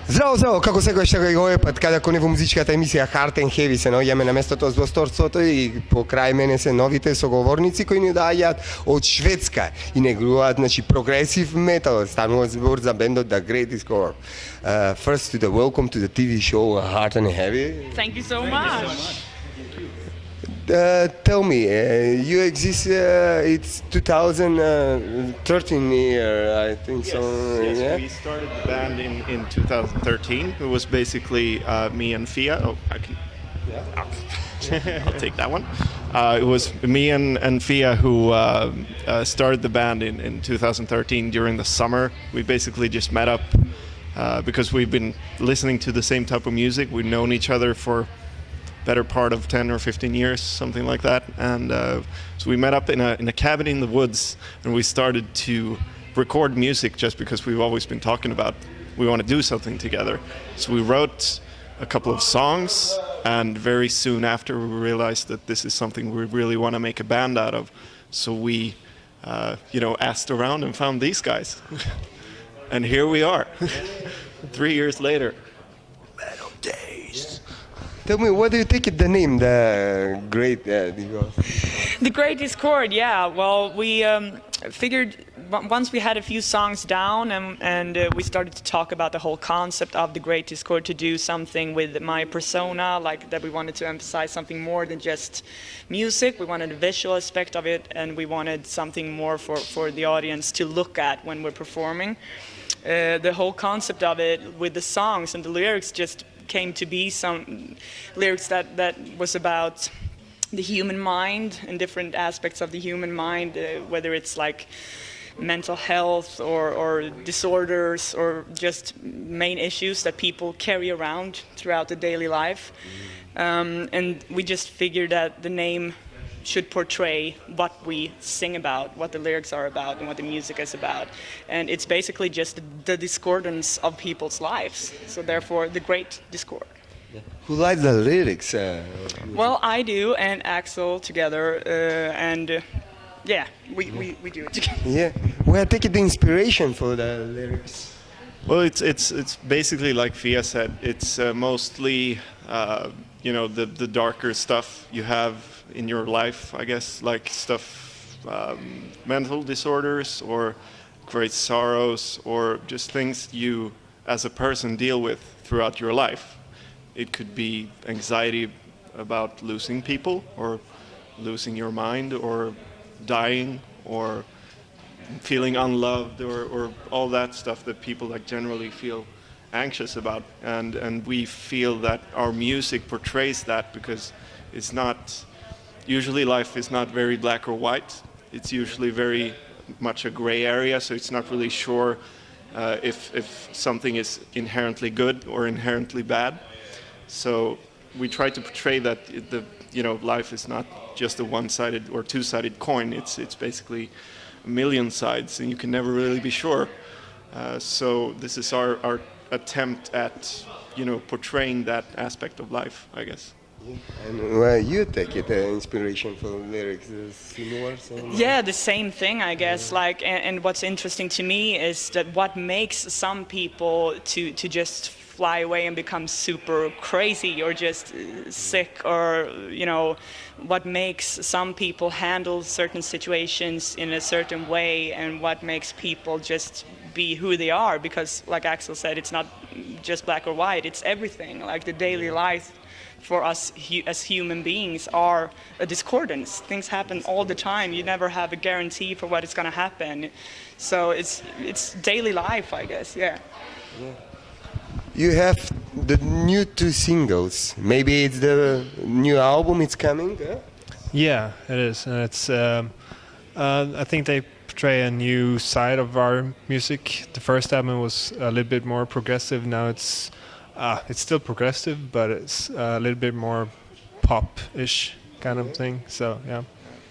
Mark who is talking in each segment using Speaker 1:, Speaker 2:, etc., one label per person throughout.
Speaker 1: Zdravo, kako se gošta ga pa kada ko ne muzичката емисија Hard and Heavy се наоѓаме на местото со сторцото и покрај мене се новите соговорници кои ни доаѓаат од Шведска и негруваат значи прогресив метал. Станува збор за бендот The Great Discord. First to the welcome to the TV show Hard and Heavy.
Speaker 2: Thank you so much.
Speaker 1: Tell me, you exist, it's 2013 year, I think
Speaker 3: yes,
Speaker 1: so.
Speaker 3: Yes,
Speaker 1: yeah?
Speaker 3: We started the band in 2013. It was basically me and Fia. Oh, I can. Yeah. I'll take that one. It was me and Fia who started the band in 2013 during the summer. We basically just met up because we've been listening to the same type of music. We've known each other for better part of 10 or 15 years, something like that. And so we met up in a cabin in the woods, and we started to record music just because we've always been talking about we want to do something together. So we wrote a couple of songs, and very soon after we realized that this is something we really want to make a band out of. So we, asked around and found these guys. And here we are, 3 years later. Metaldays.
Speaker 1: Tell me, what do you think of the name, the Great
Speaker 2: The Great Discord, yeah. Well, we figured once we had a few songs down and we started to talk about the whole concept of the Great Discord to do something with my persona, like that we wanted to emphasize something more than just music. We wanted a visual aspect of it, and we wanted something more for the audience to look at when we're performing. The whole concept of it with the songs and the lyrics just came to be some lyrics that was about the human mind and different aspects of the human mind, whether it's like mental health or disorders or just main issues that people carry around throughout the daily life. And we just figured that the name should portray what we sing about, what the lyrics are about, and what the music is about. And it's basically just the discordance of people's lives. So therefore, the Great Discord.
Speaker 1: Yeah. Who likes the lyrics?
Speaker 2: Well, I do, and Axel together, we do it together.
Speaker 1: Yeah. Where take the inspiration for the lyrics?
Speaker 3: Well, it's basically like Fia said. It's mostly the darker stuff you have in your life, I guess, like stuff, mental disorders or great sorrows or just things you as a person deal with throughout your life. It could be anxiety about losing people or losing your mind or dying or feeling unloved or all that stuff that people like generally feel anxious about, and we feel that our music portrays that because it's not usually life is not very black or white. It's usually very much a gray area, so it's not really sure if something is inherently good or inherently bad. So we try to portray that life is not just a one-sided or two-sided coin. It's basically a million sides, and you can never really be sure. So this is our attempt at portraying that aspect of life, I guess.
Speaker 1: And where you take it, inspiration for lyrics, similar?
Speaker 2: Yeah, the same thing, I guess. Like, and what's interesting to me is that what makes some people to just fly away and become super crazy or just sick, or what makes some people handle certain situations in a certain way, and what makes people just be who they are. Because, like Axel said, it's not just black or white; it's everything. Like the daily life for us as human beings are a discordance. Things happen all the time. You never have a guarantee for what is going to happen. So it's daily life, I guess. Yeah.
Speaker 1: You have the new 2 singles. Maybe it's the new album. It's coming.
Speaker 4: Yeah, it is. And it's. I think they portray a new side of our music. The first album was a little bit more progressive. Now it's still progressive, but it's a little bit more pop-ish kind of thing. So yeah.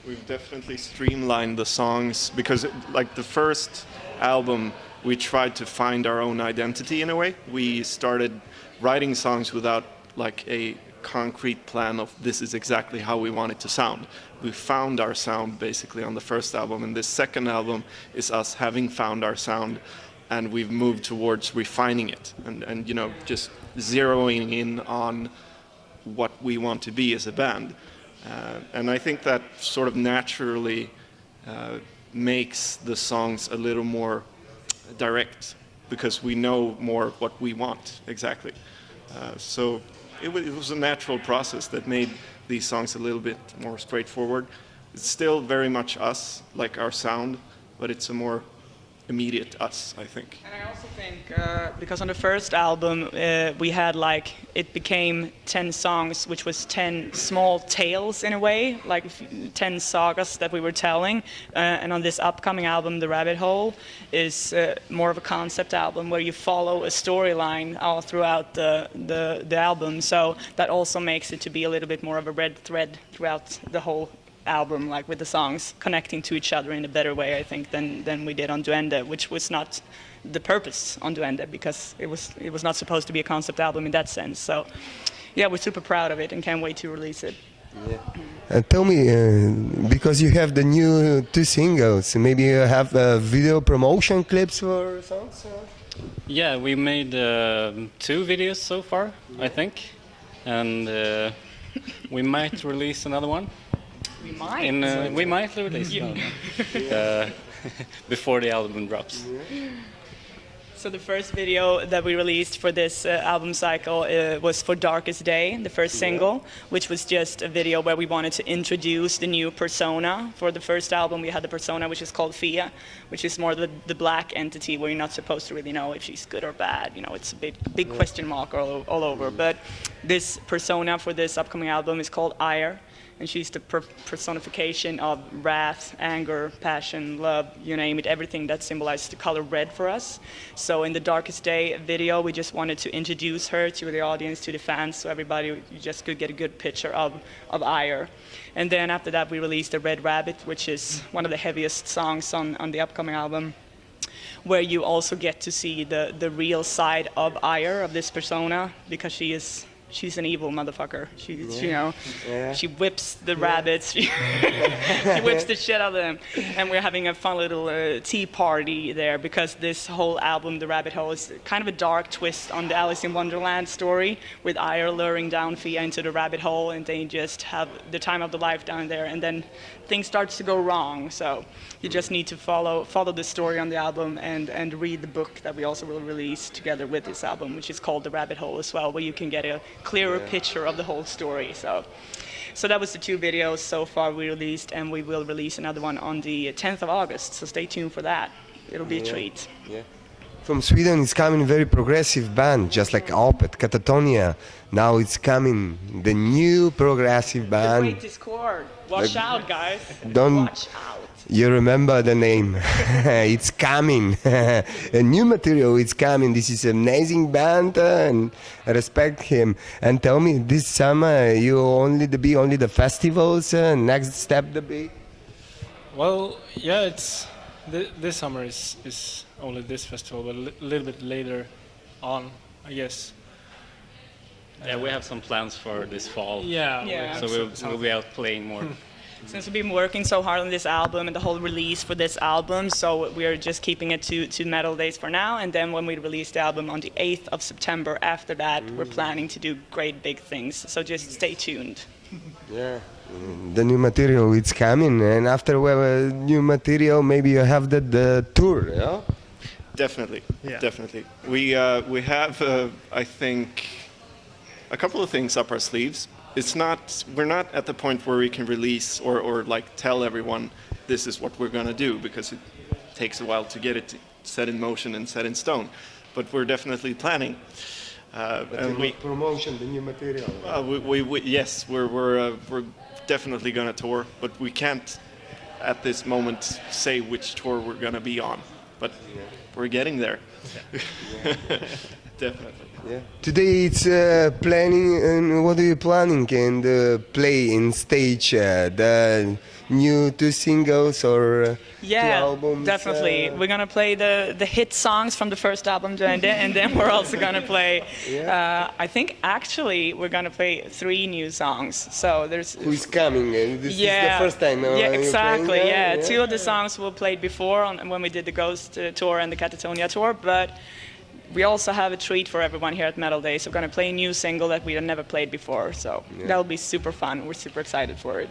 Speaker 3: We've definitely streamlined the songs because, like the first album, we tried to find our own identity in a way. We started writing songs without like a concrete plan of this is exactly how we want it to sound. We found our sound basically on the first album, and this second album is us having found our sound, and we've moved towards refining it and you know, just zeroing in on what we want to be as a band. And I think that sort of naturally makes the songs a little more direct, because we know more what we want exactly. So it was a natural process that made these songs a little bit more straightforward. It's still very much us, like our sound, but it's a more immediate us, I think.
Speaker 2: And I also think, because on the first album, we had like, it became 10 songs, which was 10 small tales in a way, like 10 sagas that we were telling. And on this upcoming album, The Rabbit Hole, is more of a concept album where you follow a storyline all throughout the album. So that also makes it to be a little bit more of a red thread throughout the whole album, like with the songs connecting to each other in a better way, I think, than we did on Duende, which was not the purpose on Duende, because it was not supposed to be a concept album in that sense. So yeah, we're super proud of it and can't wait to release it.
Speaker 1: Yeah. Tell me, because you have the new 2 singles, maybe you have video promotion clips for songs?
Speaker 5: Yeah, we made 2 videos so far, I think, and we might release another one.
Speaker 2: We might.
Speaker 5: We might release another one before the album drops.
Speaker 2: So the first video that we released for this album cycle was for Darkest Day, the first single, which was just a video where we wanted to introduce the new persona. For the first album, we had the persona which is called Fia, which is more the black entity where you're not supposed to really know if she's good or bad. You know, it's a big question mark all over. But this persona for this upcoming album is called Ire. And she's the personification of wrath, anger, passion, love, you name it, everything that symbolizes the color red for us. So in the Darkest Day video, we just wanted to introduce her to the audience, to the fans, so everybody just could get a good picture of Ire. And then after that, we released The Red Rabbit, which is one of the heaviest songs on the upcoming album, where you also get to see the real side of Ire, of this persona, because she's an evil motherfucker. She whips the rabbits. She whips the shit out of them. And we're having a fun little tea party there, because this whole album, The Rabbit Hole, is kind of a dark twist on the Alice in Wonderland story, with Ire luring down Fia into the rabbit hole, and they just have the time of their life down there, and then things starts to go wrong. So you just need to follow the story on the album and read the book that we also will release together with this album, which is called The Rabbit Hole as well, where you can get a clearer picture of the whole story. So that was the 2 videos so far we released, and we will release another one on the 10th of August, so stay tuned for that. It'll be a treat.
Speaker 1: Yeah. From Sweden it's coming very progressive band, just like Opeth, Catatonia. Now it's coming the new progressive band.
Speaker 2: The Great Discord. Watch out, guys.
Speaker 1: Watch out. You remember the name. It's coming. A new material is coming. This is an amazing band, and I respect him. And tell me, this summer you only the festivals, next step to be?
Speaker 6: Well, yeah, it's this summer is only this festival, but a little bit later on, I guess.
Speaker 5: Yeah, we have some plans for this fall.
Speaker 2: Yeah.
Speaker 5: So we'll be out playing more.
Speaker 2: Since we've been working so hard on this album and the whole release for this album, so we are just keeping it to Metaldays for now, and then when we release the album on the 8th of September, after that, we're planning to do great big things, so just stay tuned.
Speaker 1: Yeah, the new material it's coming, and after we have new material, maybe you have the tour, yeah?
Speaker 3: Definitely, definitely. We have, I think, a couple of things up our sleeves. We're not at the point where we can release or like tell everyone this is what we're gonna do, because it takes a while to get it set in motion and set in stone. But we're definitely planning.
Speaker 1: And promotion, the new material.
Speaker 3: Yes, we're definitely gonna tour, but we can't at this moment say which tour we're gonna be on. But we're getting there. Definitely.
Speaker 1: Yeah. Today it's planning, and what are you planning and play in stage? new two singles or two
Speaker 2: Yeah,
Speaker 1: albums?
Speaker 2: definitely. We're gonna play the hit songs from the first album, and then we're also gonna play. I think actually we're gonna play 3 new songs. So there's.
Speaker 1: Who is coming? This is the
Speaker 2: Yeah,
Speaker 1: first time.
Speaker 2: yeah,
Speaker 1: you're
Speaker 2: exactly.
Speaker 1: playing,
Speaker 2: Yeah, 2 of the songs we played before when we did the Ghost tour and the Catatonia tour, but we also have a treat for everyone here at Metaldays. We're going to play a new single that we have never played before, so that'll be super fun. We're super excited for it.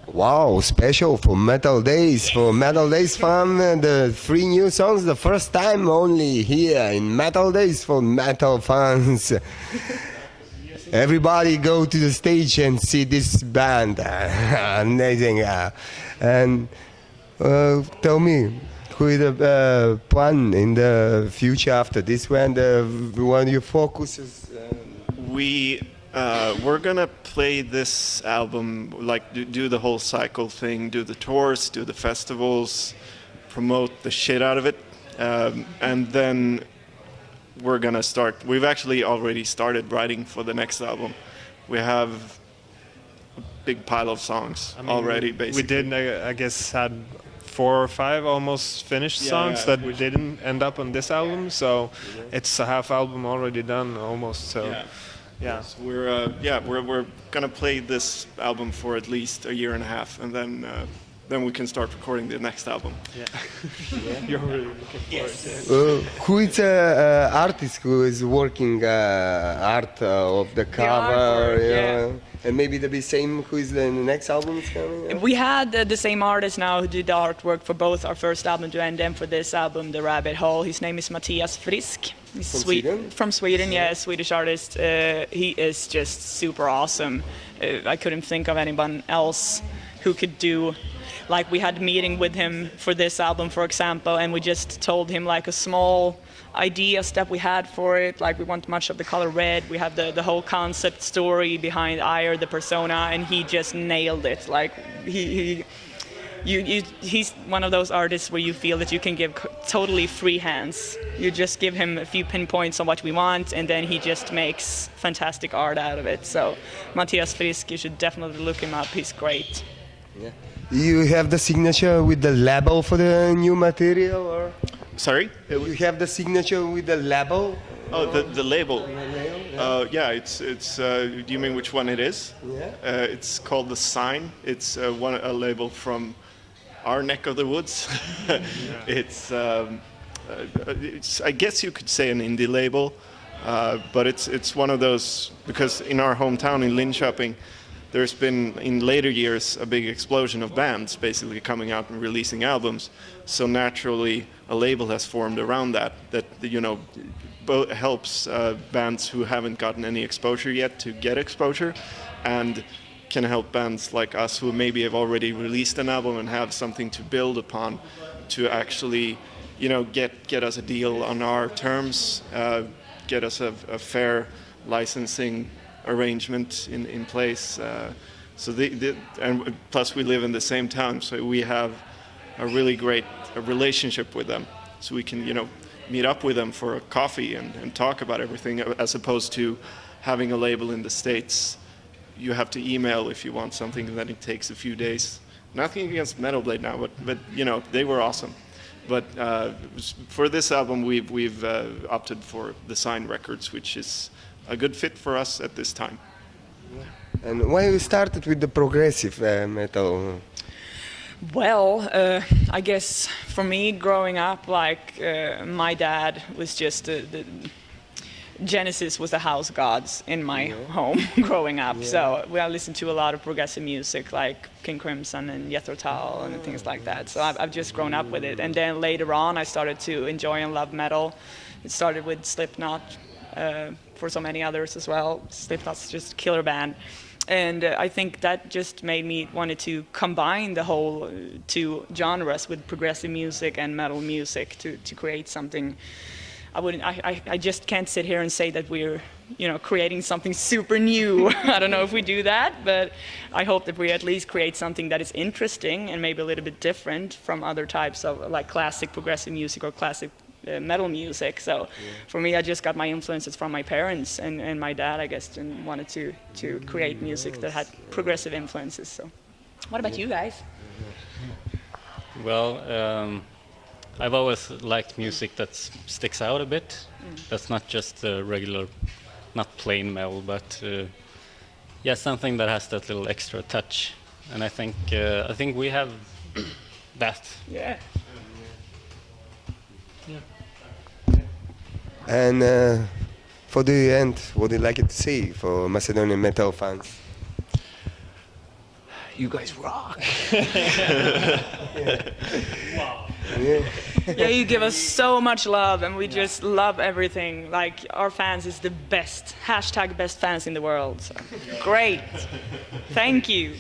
Speaker 1: Wow, special for Metaldays. For Metaldays fan, the 3 new songs, the first time only here in Metaldays for metal fans. Everybody go to the stage and see this band. Amazing. And tell me, who is the plan in the future after this one? The one you focus is,
Speaker 3: We're gonna play this album, like do the whole cycle thing, do the tours, do the festivals, promote the shit out of it, and then we're gonna start. We've actually already started writing for the next album. We have a big pile of songs already. Basically,
Speaker 4: we did, I guess, had 4 or 5 almost finished songs that didn't end up on this album. So it's a half album already done almost. So. Yeah.
Speaker 3: Yes, we're gonna play this album for at least a year and a half, and then we can start recording the next album.
Speaker 4: Yeah. You're really looking forward to it.
Speaker 1: who is artist who is working art of the cover?
Speaker 2: artwork,
Speaker 1: And maybe the same who is the next album is coming? Yeah?
Speaker 2: We had the same artist now who did the artwork for both our first album and then for this album, The Rabbit Hole. His name is Mattias Frisk. He's
Speaker 1: From Sweden?
Speaker 2: From Sweden, yeah, Swedish artist. He is just super awesome. I couldn't think of anyone else who could do. Like, we had a meeting with him for this album, for example, and we just told him like a small ideas that we had for it. Like, we want much of the color red. We have the whole concept story behind Ire, the persona, and he just nailed it. Like, he's one of those artists where you feel that you can give totally free hands. You just give him a few pinpoints on what we want, and then he just makes fantastic art out of it. So Mattias Frisk, you should definitely look him up. He's great.
Speaker 1: Yeah. You have the signature with the label for the new material, or
Speaker 3: Sorry?
Speaker 1: you have the signature with the label?
Speaker 3: Oh, the label.
Speaker 1: Yeah.
Speaker 3: Yeah, it's. Do you mean which one it is?
Speaker 1: Yeah.
Speaker 3: It's called The Sign. It's a label from our neck of the woods. It's. I guess you could say an indie label, but it's one of those, because in our hometown in Linköping, there's been in later years a big explosion of bands basically coming out and releasing albums. So naturally, a label has formed around that helps bands who haven't gotten any exposure yet to get exposure, and can help bands like us who maybe have already released an album and have something to build upon to actually, get us a deal on our terms, get us a fair licensing arrangement in place. And plus we live in the same town, so we have a really great relationship with them. So we can, meet up with them for a coffee and talk about everything, as opposed to having a label in the States. You have to email if you want something, and then it takes a few days. Nothing against Metal Blade now, but they were awesome. But for this album, we've opted for the Sign Records, which is a good fit for us at this time.
Speaker 1: And why you started with the progressive metal?
Speaker 2: Well, I guess for me, growing up, like my dad was just the Genesis was the house gods in my home growing up. Yeah. So I listened to a lot of progressive music, like King Crimson and Jethro Tull and things like that. So I've just grown up with it. And then later on, I started to enjoy and love metal. It started with Slipknot, for so many others as well. Slipknot's just a killer band. And I think that just made me wanted to combine the whole two genres with progressive music and metal music to create something. I just can't sit here and say that we're, creating something super new. I don't know if we do that, but I hope that we at least create something that is interesting and maybe a little bit different from other types of like classic progressive music or classic metal music. So for me, I just got my influences from my parents and my dad, I guess, and wanted to create music that had progressive influences. So what about you guys?
Speaker 5: Well, I've always liked music that sticks out a bit. That's not just regular, not plain metal, but yeah, something that has that little extra touch. And I think we have that.
Speaker 2: Yeah.
Speaker 1: And for the end, what would you like to say for Macedonian metal fans? You guys rock!
Speaker 2: Yeah, you give us so much love, and we just love everything. Like, our fans is the best. #best fans in the world. So. Great. Thank you.